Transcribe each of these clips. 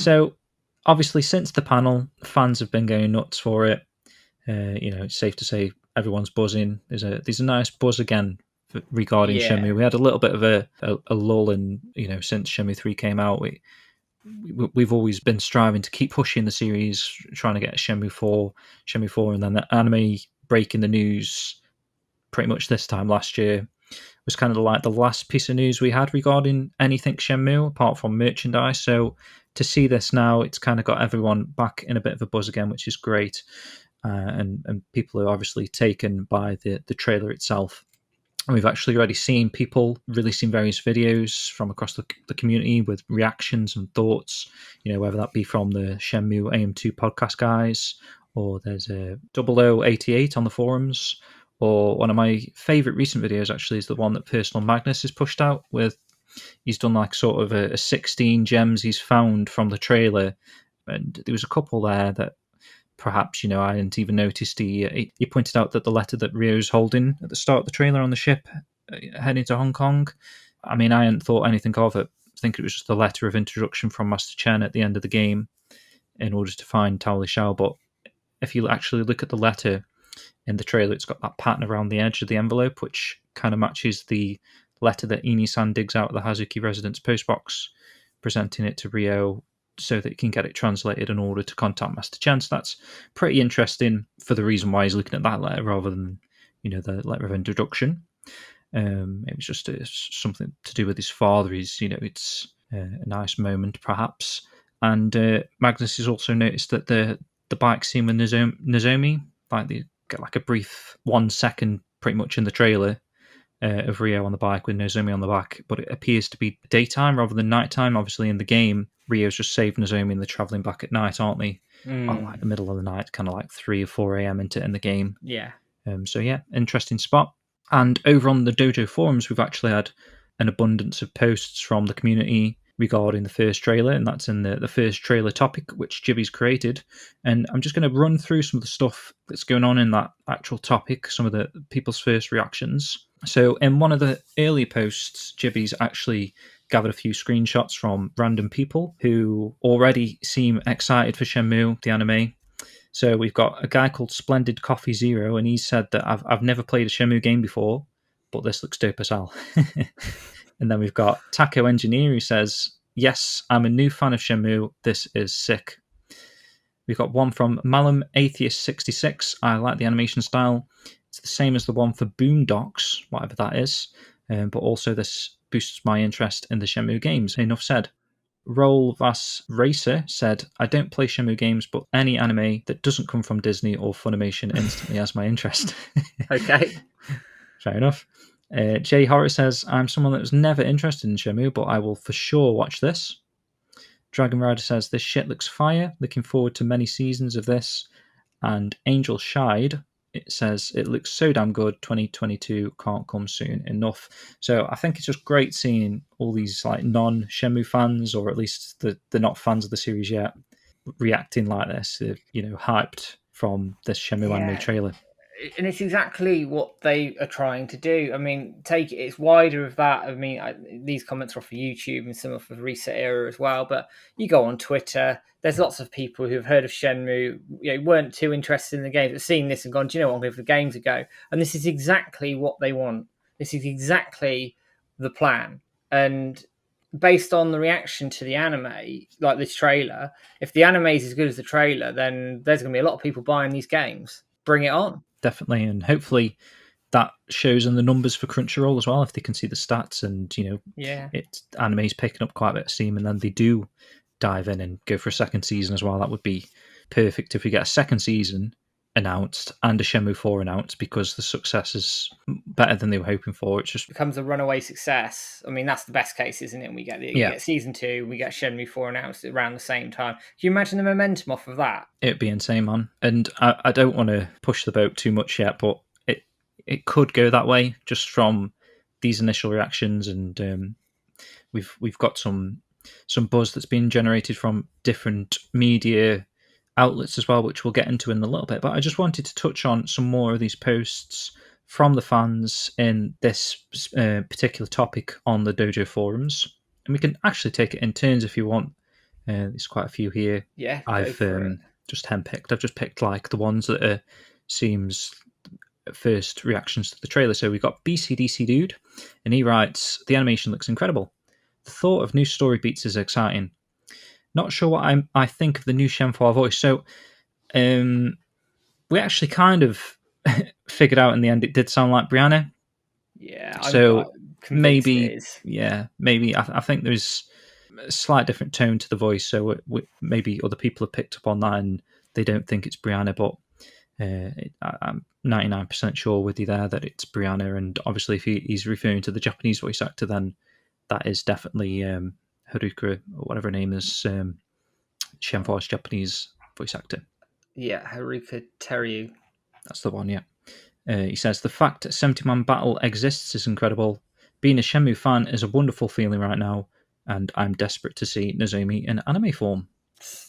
So obviously since the panel, fans have been going nuts for it. It's safe to say everyone's buzzing. There's a nice buzz again regarding Shenmue. We had a little bit of a lull in, since Shenmue 3 came out. We've always been striving to keep pushing the series, trying to get Shenmue 4, and then the anime breaking the news pretty much this time last year was kind of like the last piece of news we had regarding anything Shenmue, apart from merchandise. So to see this now, it's kind of got everyone back in a bit of a buzz again, which is great. And people are obviously taken by the trailer itself. And we've actually already seen people releasing various videos from across the community with reactions and thoughts, whether that be from the Shenmue AM2 podcast guys, or there's a 0088 on the forums, or one of my favourite recent videos actually is the one that Personal Magnus has pushed out with. He's done like sort of a 16 gems he's found from the trailer, and there was a couple there that perhaps, I hadn't even noticed. He pointed out that the letter that Ryo's holding at the start of the trailer on the ship heading to Hong Kong, I mean, I hadn't thought anything of it. I think it was just the letter of introduction from Master Chen at the end of the game in order to find Tao Li Xiao. But if you actually look at the letter in the trailer, it's got that pattern around the edge of the envelope, which kind of matches the letter that Ini-san digs out of the Hazuki residence postbox, presenting it to Ryo so that he can get it translated in order to contact Master Chen. So that's pretty interesting for the reason why he's looking at that letter rather than, the letter of introduction. It was just something to do with his father. It's a nice moment, perhaps. And Magnus has also noticed that the bike scene with Nozomi, like they get like a brief 1 second pretty much in the trailer of Ryo on the bike with Nozomi on the back, but it appears to be daytime rather than nighttime. Obviously in the game, Ryo's just saved Nozomi and they're travelling back at night, aren't they? Like the middle of the night, kind of like 3 or 4 a.m. in the game. Yeah. So yeah, interesting spot. And over on the dojo forums, we've actually had an abundance of posts from the community regarding the first trailer, and that's in the first trailer topic, which Gibby's created. And I'm just going to run through some of the stuff that's going on in that actual topic, some of the people's first reactions. So in one of the early posts, Gibby's actually gathered a few screenshots from random people who already seem excited for Shenmue, the anime. So we've got a guy called Splendid Coffee Zero, and he said that I've never played a Shenmue game before, but this looks dope as hell. And then we've got Taco Engineer, who says, yes, I'm a new fan of Shenmue. This is sick. We've got one from Malum Atheist 66. I like the animation style. It's the same as the one for Boondocks, whatever that is. But also this boosts my interest in the Shenmue games. Enough said. Roll Vas Racer said, I don't play Shenmue games, but any anime that doesn't come from Disney or Funimation instantly has my interest. Okay. Fair enough. Jay Horror says, I'm someone that was never interested in Shenmue, but I will for sure watch this. Dragon Rider says, this shit looks fire. Looking forward to many seasons of this. And Angel Shide, it says, it looks so damn good. 2022 can't come soon enough. So I think it's just great seeing all these like non-Shenmue fans, or at least they're not fans of the series yet, reacting like this, hyped from this Shenmue anime trailer. And it's exactly what they are trying to do. I mean, it's wider of that. I mean, these comments are off of YouTube and some off of Reset Era as well. But you go on Twitter, there's lots of people who have heard of Shenmue, weren't too interested in the game, but seen this and gone, do you know what, I'm going to give the game to go. And this is exactly what they want. This is exactly the plan. And based on the reaction to the anime, like this trailer, if the anime is as good as the trailer, then there's going to be a lot of people buying these games. Bring it on. Definitely, and hopefully that shows in the numbers for Crunchyroll as well, if they can see the stats and, anime's picking up quite a bit of steam, and then they do dive in and go for a second season as well. That would be perfect if we get a second season announced and a Shenmue 4 announced, because the success is better than they were hoping for. It just becomes a runaway success. I mean, that's the best case, isn't it? We get season 2, we get Shenmue 4 announced around the same time. Can you imagine the momentum off of that? It'd be insane, man. And I don't want to push the boat too much yet, but it could go that way just from these initial reactions, and we've got some buzz that's been generated from different media outlets as well, which we'll get into in a little bit. But I just wanted to touch on some more of these posts from the fans in this particular topic on the dojo forums, and we can actually take it in turns if you want. There's quite a few here. Yeah, I've just handpicked. I've just picked like the ones that seems first reactions to the trailer. So we've got BCDCDude, and he writes, "The animation looks incredible. The thought of new story beats is exciting. Not sure what I think of the new Shenmue voice." So we actually kind of figured out in the end it did sound like Brianna. Yeah, so maybe, maybe I think there's a slight different tone to the voice. So maybe other people have picked up on that and they don't think it's Brianna, but I'm 99% sure with you there that it's Brianna. And obviously, if he's referring to the Japanese voice actor, then that is definitely Haruka, or whatever her name is, Shenmue's Japanese voice actor. Yeah, Haruka Teryu. That's the one, yeah. He says, "The fact 70-man battle exists is incredible. Being a Shenmue fan is a wonderful feeling right now, and I'm desperate to see Nozomi in anime form."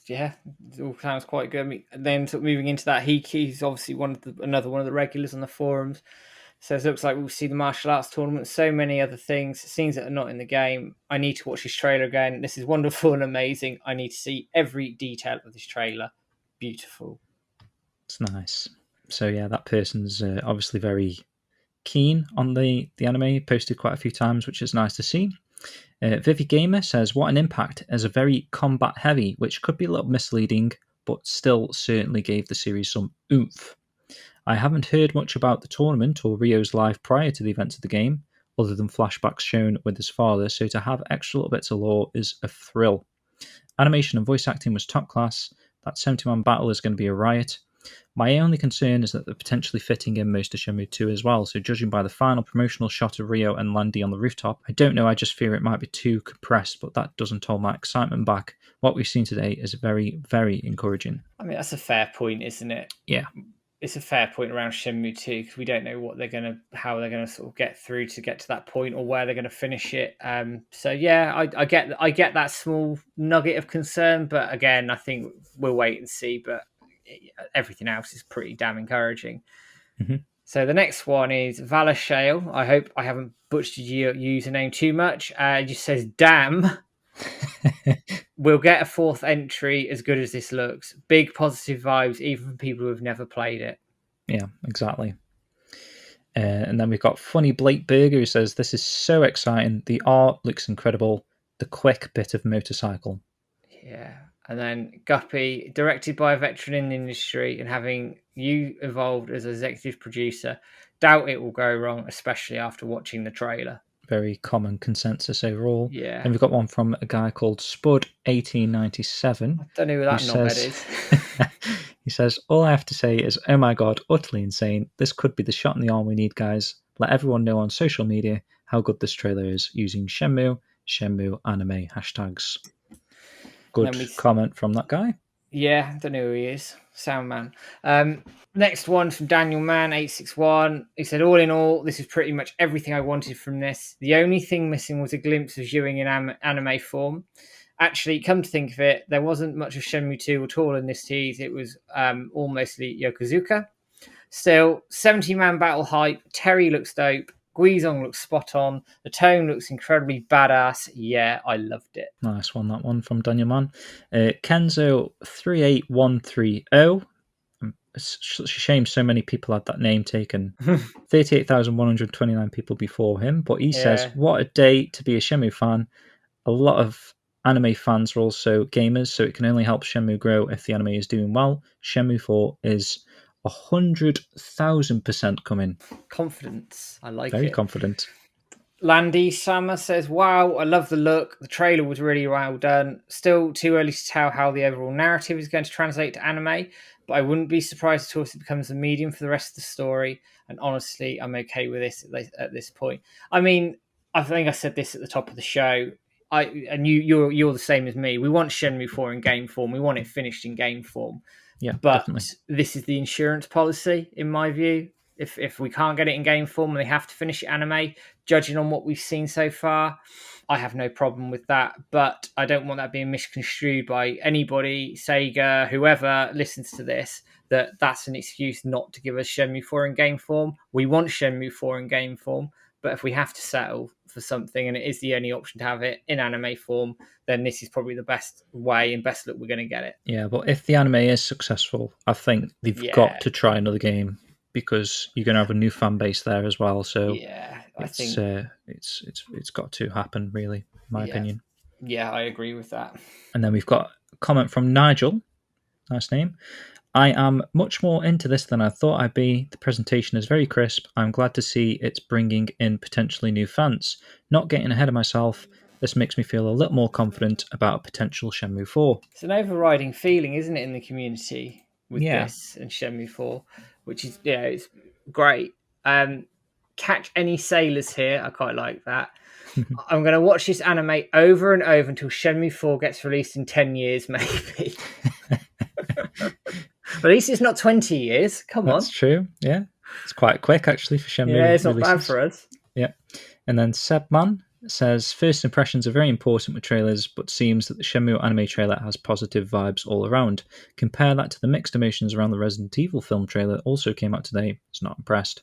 Yeah, it all sounds quite good. I mean, then moving into that, he's obviously another one of the regulars on the forums. So it looks like we'll see the martial arts tournament, so many other things, scenes that are not in the game. I need to watch this trailer again. This is wonderful and amazing. I need to see every detail of this trailer. Beautiful. It's nice. So yeah, that person's obviously very keen on the anime. Posted quite a few times, which is nice to see. vivigamer says, "What an impact as a very combat heavy, which could be a little misleading, but still certainly gave the series some oomph. I haven't heard much about the tournament or Rio's life prior to the events of the game, other than flashbacks shown with his father, so to have extra little bits of lore is a thrill. Animation and voice acting was top class. That 70-man battle is going to be a riot. My only concern is that they're potentially fitting in most of Shenmue 2 as well, so judging by the final promotional shot of Rio and Landy on the rooftop, I don't know, I just fear it might be too compressed, but that doesn't hold my excitement back. What we've seen today is very, very encouraging." I mean, that's a fair point, isn't it? Yeah. It's a fair point around Shenmue 2 because we don't know how they're gonna sort of get through to get to that point or where they're gonna finish it. So yeah, I get that small nugget of concern, but again, I think we'll wait and see. But everything else is pretty damn encouraging. Mm-hmm. So the next one is Valor Shale. I hope I haven't butchered your username too much. It just says, "Damn." We'll get a fourth entry as good as this looks. Big positive vibes, even from people who have never played it. Yeah, exactly. And then we've got Funny Blake Burger who says, "This is so exciting. The art looks incredible. The quick bit of motorcycle." Yeah. And then Guppy, directed by a veteran in the industry and having you involved as executive producer, doubt it will go wrong, especially after watching the trailer. Very common consensus overall. Yeah. And we've got one from a guy called Spud1897. I don't know who that knobhead is. He says, "All I have to say is, oh my god, utterly insane. This could be the shot in the arm we need, guys. Let everyone know on social media how good this trailer is using Shenmue anime hashtags." Good comment from that guy. Yeah, I don't know who he is. Sound man. Next one from Daniel Mann 861. He said, "All in all, this is pretty much everything I wanted from this. The only thing missing was a glimpse of Ewing in anime form. Actually, come to think of it, there wasn't much of Shenmue 2 at all in this tease. It was all mostly Yokozuka. Still, 70-man battle hype. Terry looks dope. Guizong looks spot on. The tone looks incredibly badass. Yeah, I loved it." Nice one, that one from Daniel Mann. Kenzo38130. It's such a shame so many people had that name taken. 38,129 people before him, but he says, "What a day to be a Shenmue fan. A lot of anime fans are also gamers, so it can only help Shenmue grow if the anime is doing well. Shenmue 4 is 100,000% coming." Confidence. I like it. Very confident. Landy Summer says, "Wow, I love the look. The trailer was really well done. Still too early to tell how the overall narrative is going to translate to anime, but I wouldn't be surprised at all if it becomes a medium for the rest of the story. And honestly, I'm okay with this at this point." I mean, I think I said this at the top of the show. You're the same as me. We want Shenmue 4 in game form. We want it finished in game form. Yeah, but definitely. This is the insurance policy, in my view. If we can't get it in game form and they have to finish it anime, judging on what we've seen so far, I have no problem with that. But I don't want that being misconstrued by anybody, Sega, whoever listens to this, that's an excuse not to give us Shenmue 4 in game form. We want Shenmue 4 in game form, But if we have to settle for something and it is the only option to have it in anime form, then this is probably the best way and best look we're going to get it. Yeah, but if the anime is successful, I think they've got to try another game, because you're going to have a new fan base there as well. So I think it's got to happen, really, in my opinion. Yeah, I agree with that. And then we've got a comment from Nigel. Nice name. I am much more into this than I thought I'd be. The presentation is very crisp. I'm glad to see it's bringing in potentially new fans. Not getting ahead of myself, this makes me feel a little more confident about a potential Shenmue 4. It's an overriding feeling, isn't it, in the community with this and Shenmue 4, which is, it's great. Catch any sailors here. I quite like that. I'm going to watch this anime over and over until Shenmue 4 gets released in 10 years, maybe. But at least it's not 20 years. Come on. That's true. Yeah. It's quite quick, actually, for Shenmue. Yeah, it's not bad for us. Yeah. And then Sepman says, first impressions are very important with trailers, but seems that the Shenmue anime trailer has positive vibes all around. Compare that to the mixed emotions around the Resident Evil film trailer, also came out today. It's not impressed.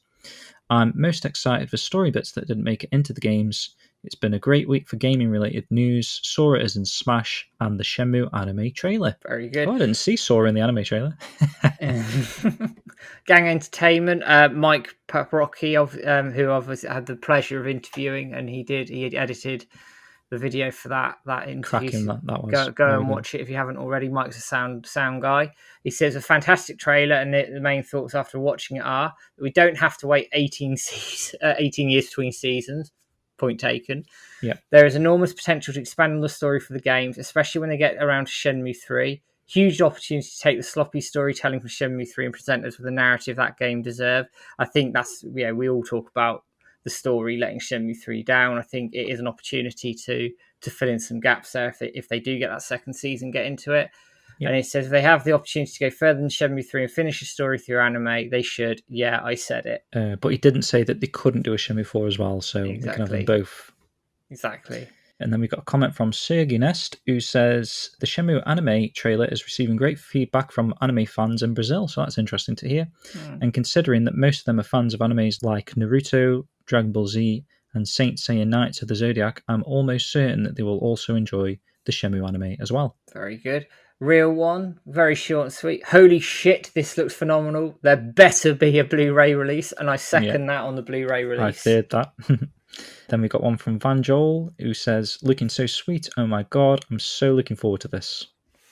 I'm most excited for story bits that didn't make it into the games. It's been a great week for gaming-related news. Sora is in Smash and the Shenmue anime trailer. Very good. Oh, I didn't see Sora in the anime trailer. Gang Entertainment, Mike Paprocki, who I've had the pleasure of interviewing, and he had edited the video for that interview. Cracking, that was. Go and watch it if you haven't already. Mike's a sound guy. He says a fantastic trailer, and the main thoughts after watching it are that we don't have to wait 18 years between seasons. Point taken. Yeah. There is enormous potential to expand on the story for the games, especially when they get around to Shenmue 3. Huge opportunity to take the sloppy storytelling from Shenmue 3 and present us with the narrative that game deserved. I think that's, we all talk about the story letting Shenmue 3 down. I think it is an opportunity to fill in some gaps there if they do get that second season, get into it. Yep. And it says if they have the opportunity to go further than Shenmue 3 and finish the story through anime, they should. Yeah, I said it. But he didn't say that they couldn't do a Shenmue 4 as well, so they can have them both. Exactly. And then we got a comment from Sergey Nest, who says the Shenmue anime trailer is receiving great feedback from anime fans in Brazil, so that's interesting to hear. And considering that most of them are fans of animes like Naruto, Dragon Ball Z, and Saint Seiya Knights of the Zodiac, I'm almost certain that they will also enjoy the Shenmue anime as well. Very good. Real one, very short and sweet. Holy shit, this looks phenomenal. There better be a Blu-ray release, and I second that on the Blu-ray release. I feared that. Then we got one from Van Joel, who says, looking so sweet, oh my god, I'm so looking forward to this.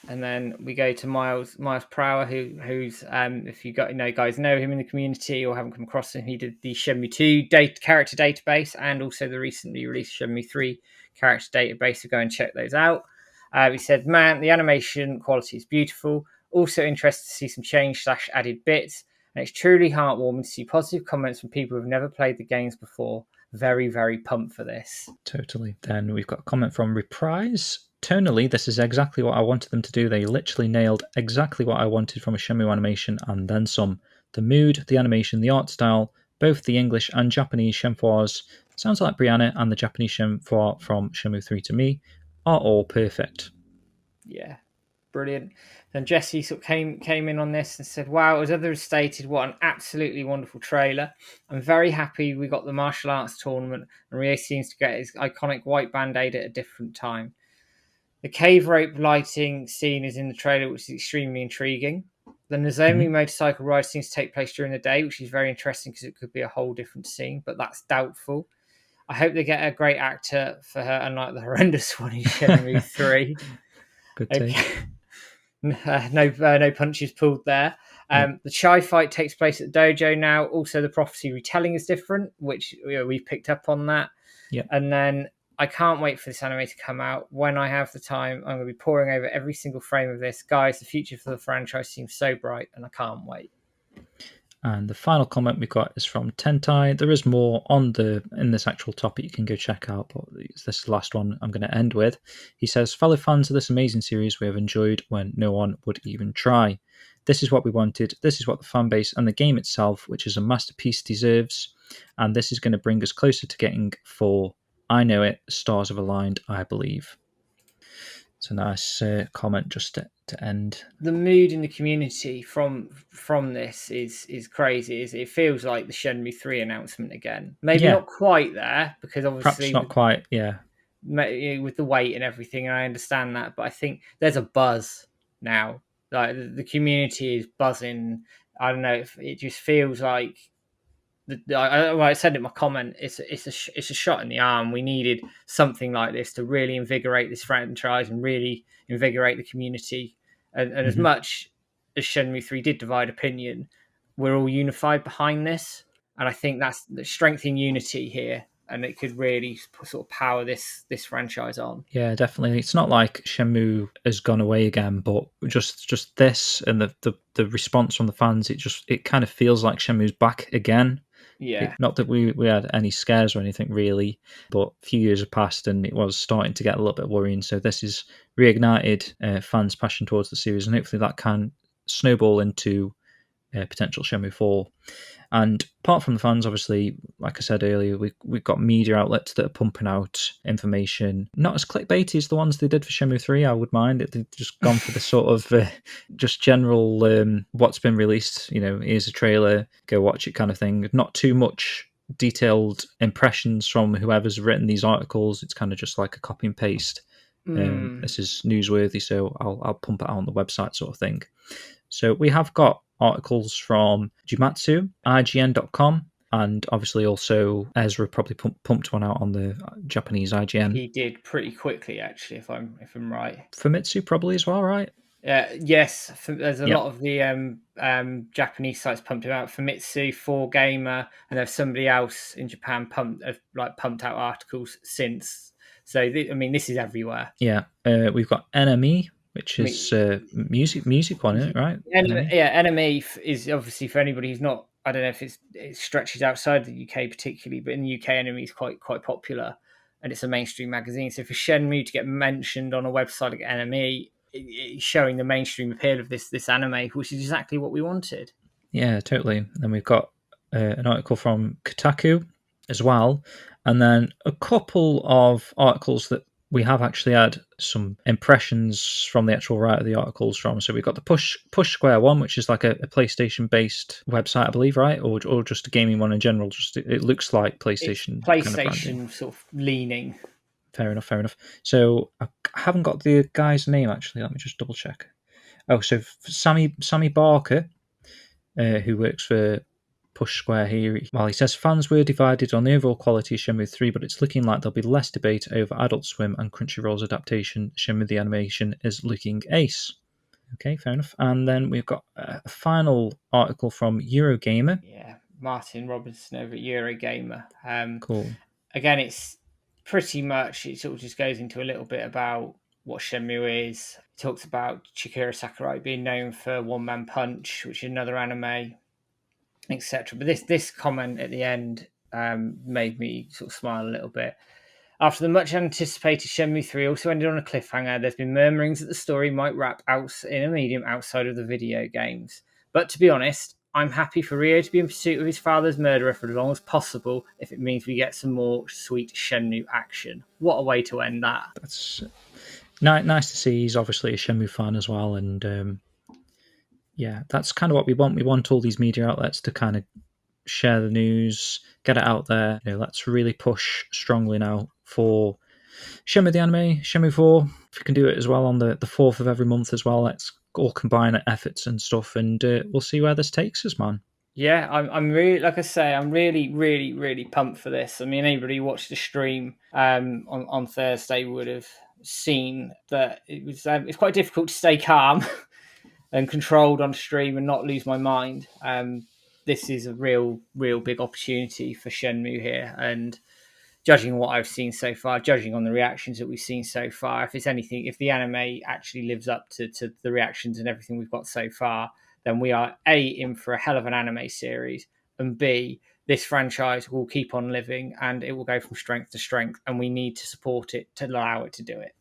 And then we go to Miles Prower, who's if you guys know him in the community or haven't come across him, he did the Shenmue 2 character database and also the recently released Shenmue 3 character database, so go and check those out. He said, man, the animation quality is beautiful. Also interested to see some change / added bits. And it's truly heartwarming to see positive comments from people who've never played the games before. Very, very pumped for this. Totally. Then we've got a comment from Reprise. Tonally, this is exactly what I wanted them to do. They literally nailed exactly what I wanted from a Shenmue animation and then some. The mood, the animation, the art style, both the English and Japanese Shenfuas, sounds like Brianna and the Japanese Shenfua from Shenmue 3 to me, are all perfect. Yeah, brilliant. Then Jesse sort of came in on this and said, wow, as others stated, what an absolutely wonderful trailer. I'm very happy we got the martial arts tournament and Ryo seems to get his iconic white band-aid at a different time. The cave rope lighting scene is in the trailer, which is extremely intriguing. The Nozomi motorcycle ride seems to take place during the day, which is very interesting because it could be a whole different scene, but that's doubtful. I hope they get a great actor for her, unlike the horrendous one in Shenmue 3. Good take. No punches pulled there. The Chai fight takes place at the dojo now. Also, the prophecy retelling is different, which we've picked up on that. Yep. And then I can't wait for this anime to come out. When I have the time, I'm going to be poring over every single frame of this. Guys, the future for the franchise seems so bright, and I can't wait. And the final comment we got is from Tentai. There is more in this actual topic you can go check out, but this is the last one I'm going to end with. He says, fellow fans of this amazing series we have enjoyed when no one would even try. This is what we wanted. This is what the fan base and the game itself, which is a masterpiece, deserves. And this is going to bring us closer to getting 4. I know it. Stars have aligned, I believe. It's a nice comment just to end. The mood in the community from this is crazy. It feels like the Shenmue 3 announcement again. Maybe Yeah, not quite there, because perhaps obviously not quite. Yeah. with the weight and everything, and I understand that, but I think there's a buzz now. Like the community is buzzing. I don't know if it just feels like I said in my comment, it's a shot in the arm. We needed something like this to really invigorate this franchise and really invigorate the community. And as much as Shenmue 3 did divide opinion, we're all unified behind this. And I think that's the strength in unity here, and it could really sort of power this franchise on. Yeah, definitely. It's not like Shenmue has gone away again, but just this and the response from the fans, it kind of feels like Shenmue's back again. Yeah. Not that we had any scares or anything really, but a few years have passed and it was starting to get a little bit worrying. So this has reignited fans' passion towards the series, and hopefully that can snowball into potential Shenmue 4. And apart from the fans, obviously, like I said earlier, we've got media outlets that are pumping out information. Not as clickbaity as the ones they did for Shenmue 3, I would mind. They've just gone for the sort of just general what's been released. Here's a trailer, go watch it kind of thing. Not too much detailed impressions from whoever's written these articles. It's kind of just like a copy and paste. This is newsworthy, so I'll pump it out on the website sort of thing. So we have got articles from Jumatsu, IGN.com, and obviously also Ezra probably pumped one out on the Japanese IGN. He did pretty quickly, actually, if I'm right. Famitsu probably as well, right? Yes, there's a lot of the Japanese sites pumped him out. Famitsu, 4Gamer, and there's somebody else in Japan pumped out articles since. So this is everywhere. Yeah, we've got NME, which is music one, isn't it? Right? NME is obviously, for anybody who's not. I don't know if it stretches outside the UK particularly, but in the UK, NME is quite popular, and it's a mainstream magazine. So for Shenmue to get mentioned on a website like NME, it's showing the mainstream appeal of this anime, which is exactly what we wanted. Yeah, totally. And we've got an article from Kotaku as well, and then a couple of articles that we have actually had some impressions from the actual writer of the articles from. So we've got the Push Square one, which is like a PlayStation-based website, I believe, right? Or just a gaming one in general. Just it looks like PlayStation. It's PlayStation kind of sort of leaning. Fair enough. So I haven't got the guy's name, actually. Let me just double check. Oh, so Sammy Barker, who works for Push Square here. Well, he says fans were divided on the overall quality of Shenmue 3, but it's looking like there'll be less debate over Adult Swim and Crunchyroll's adaptation. Shenmue the animation is looking ace. Okay, fair enough. And then we've got a final article from Eurogamer. Yeah, Martin Robinson over at Eurogamer. Cool. Again, it's pretty much, it sort of just goes into a little bit about what Shenmue is. It talks about Chikura Sakurai being known for One Man Punch, which is another anime, etc. But this comment at the end made me sort of smile a little bit. After the much anticipated Shenmue 3 also ended on a cliffhanger, there's been murmurings that the story might wrap out in a medium outside of the video games. But to be honest, I'm happy for Ryo to be in pursuit of his father's murderer for as long as possible if it means we get some more sweet Shenmue action. What a way to end that. That's nice to see. He's obviously a Shenmue fan as well, and yeah, that's kind of what we want. We want all these media outlets to kind of share the news, get it out there. Let's really push strongly now for Shenmue the anime, Shenmue 4. If we can do it as well on the 4th of every month as well, let's all combine efforts and stuff, and we'll see where this takes us, man. Yeah, I'm really, like I say, I'm really, really, really pumped for this. I mean, anybody who watched the stream on Thursday would have seen that it's quite difficult to stay calm and controlled on stream and not lose my mind. This is a real big opportunity for Shenmue here, and judging what I've seen so far, judging on the reactions that we've seen so far, if the anime actually lives up to the reactions and everything we've got so far, then we are A, in for a hell of an anime series, and B, this franchise will keep on living and it will go from strength to strength, and we need to support it to allow it to do it.